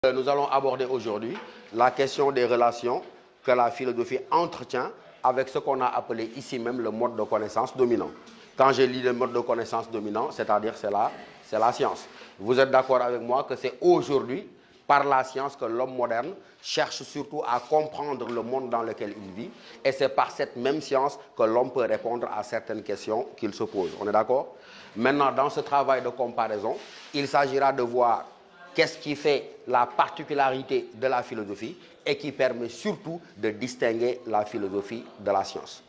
Nous allons aborder aujourd'hui la question des relations que la philosophie entretient avec ce qu'on a appelé ici même le mode de connaissance dominant. Quand je lis le mode de connaissance dominant, c'est-à-dire c'est la science. Vous êtes d'accord avec moi que c'est aujourd'hui, par la science, que l'homme moderne cherche surtout à comprendre le monde dans lequel il vit, et c'est par cette même science que l'homme peut répondre à certaines questions qu'il se pose. On est d'accord? Maintenant, dans ce travail de comparaison, il s'agira de voir qu'est-ce qui fait la particularité de la philosophie et qui permet surtout de distinguer la philosophie de la science.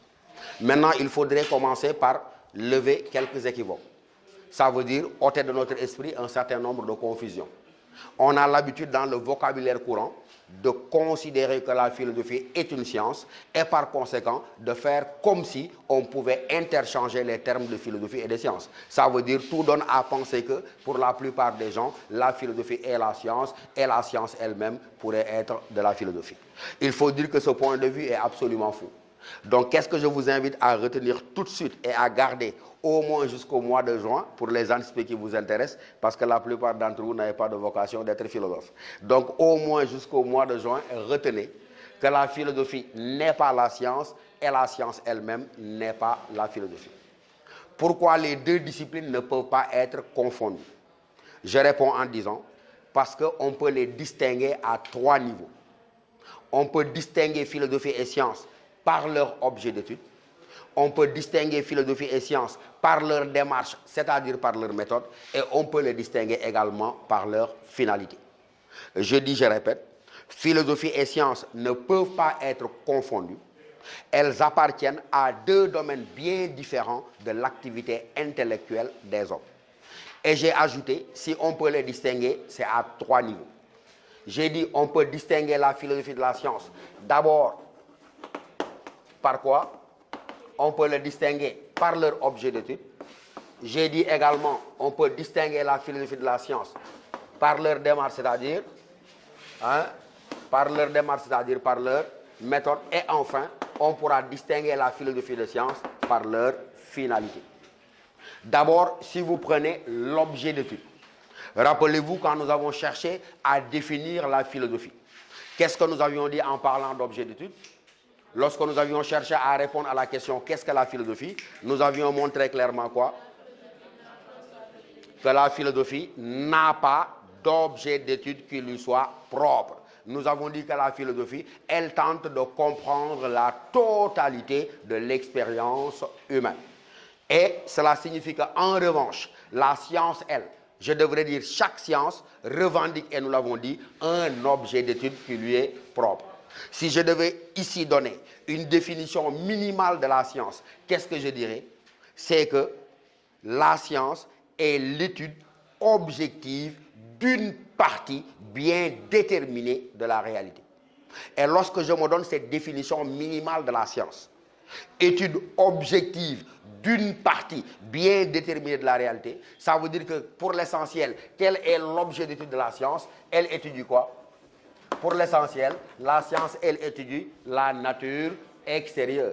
Maintenant, il faudrait commencer par lever quelques équivoques. Ça veut dire ôter de notre esprit un certain nombre de confusions. On a l'habitude dans le vocabulaire courant de considérer que la philosophie est une science et par conséquent de faire comme si on pouvait interchanger les termes de philosophie et de science. Ça veut dire tout donne à penser que pour la plupart des gens, la philosophie est la science et la science elle-même pourrait être de la philosophie. Il faut dire que ce point de vue est absolument fou. Donc qu'est-ce que je vous invite à retenir tout de suite et à garder au moins jusqu'au mois de juin pour les anticipés qui vous intéressent, parce que la plupart d'entre vous n'avez pas de vocation d'être philosophe. Donc au moins jusqu'au mois de juin, retenez que la philosophie n'est pas la science et la science elle-même n'est pas la philosophie. Pourquoi les deux disciplines ne peuvent pas être confondues? Je réponds en disant, parce qu'on peut les distinguer à trois niveaux. On peut distinguer philosophie et science par leur objet d'étude. On peut distinguer philosophie et science par leur démarche, c'est-à-dire par leur méthode, et on peut les distinguer également par leur finalité. Je dis, je répète, philosophie et science ne peuvent pas être confondues. Elles appartiennent à deux domaines bien différents de l'activité intellectuelle des hommes. Et j'ai ajouté, si on peut les distinguer, c'est à trois niveaux. J'ai dit, on peut distinguer la philosophie de la science. D'abord, par quoi? On peut les distinguer par leur objet d'étude. J'ai dit également, on peut distinguer la philosophie de la science par leur démarche, c'est-à-dire par leur démarche, c'est-à-dire par leur méthode. Et enfin, on pourra distinguer la philosophie de science par leur finalité. D'abord, si vous prenez l'objet d'étude, rappelez-vous quand nous avons cherché à définir la philosophie. Qu'est-ce que nous avions dit en parlant d'objet d'étude? Lorsque nous avions cherché à répondre à la question « Qu'est-ce que la philosophie ?», nous avions montré clairement quoi? Que la philosophie n'a pas d'objet d'étude qui lui soit propre. Nous avons dit que la philosophie, elle tente de comprendre la totalité de l'expérience humaine. Et cela signifie qu'en revanche, la science, elle, je devrais dire chaque science, revendique, et nous l'avons dit, un objet d'étude qui lui est propre. Si je devais ici donner une définition minimale de la science, qu'est-ce que je dirais? C'est que la science est l'étude objective d'une partie bien déterminée de la réalité. Et lorsque je me donne cette définition minimale de la science, étude objective d'une partie bien déterminée de la réalité, ça veut dire que pour l'essentiel, quel est l'objet d'étude de la science? Elle étudie quoi? Pour l'essentiel, la science, elle étudie la nature extérieure.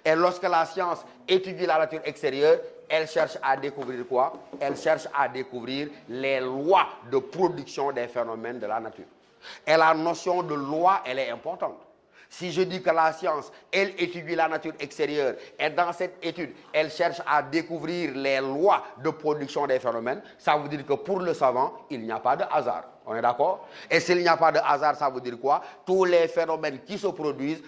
Et lorsque la science étudie la nature extérieure, elle cherche à découvrir quoi? Elle cherche à découvrir les lois de production des phénomènes de la nature. Et la notion de loi, elle est importante. Si je dis que la science, elle étudie la nature extérieure et dans cette étude, elle cherche à découvrir les lois de production des phénomènes, ça veut dire que pour le savant, il n'y a pas de hasard. On est d'accord? Et s'il n'y a pas de hasard, ça veut dire quoi? Tous les phénomènes qui se produisent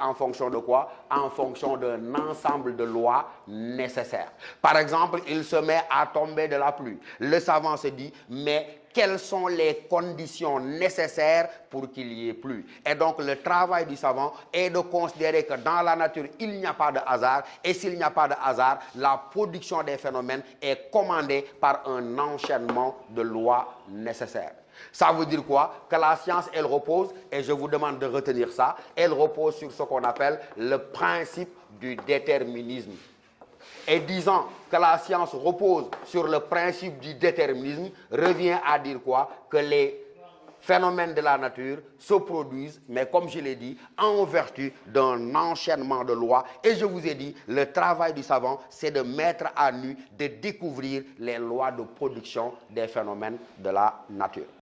en fonction de quoi? En fonction d'un ensemble de lois nécessaires. Par exemple, il se met à tomber de la pluie. Le savant se dit, mais quelles sont les conditions nécessaires pour qu'il y ait plu? Et donc le travail du savant est de considérer que dans la nature, il n'y a pas de hasard. Et s'il n'y a pas de hasard, la production des phénomènes est commandée par un enchaînement de lois nécessaires. Ça veut dire quoi? Que la science, elle repose, et je vous demande de retenir ça, elle repose sur ce qu'on appelle le principe du déterminisme. Et disant que la science repose sur le principe du déterminisme revient à dire quoi? Que les phénomènes de la nature se produisent, mais comme je l'ai dit, en vertu d'un enchaînement de lois. Et je vous ai dit, le travail du savant, c'est de mettre à nu, de découvrir les lois de production des phénomènes de la nature.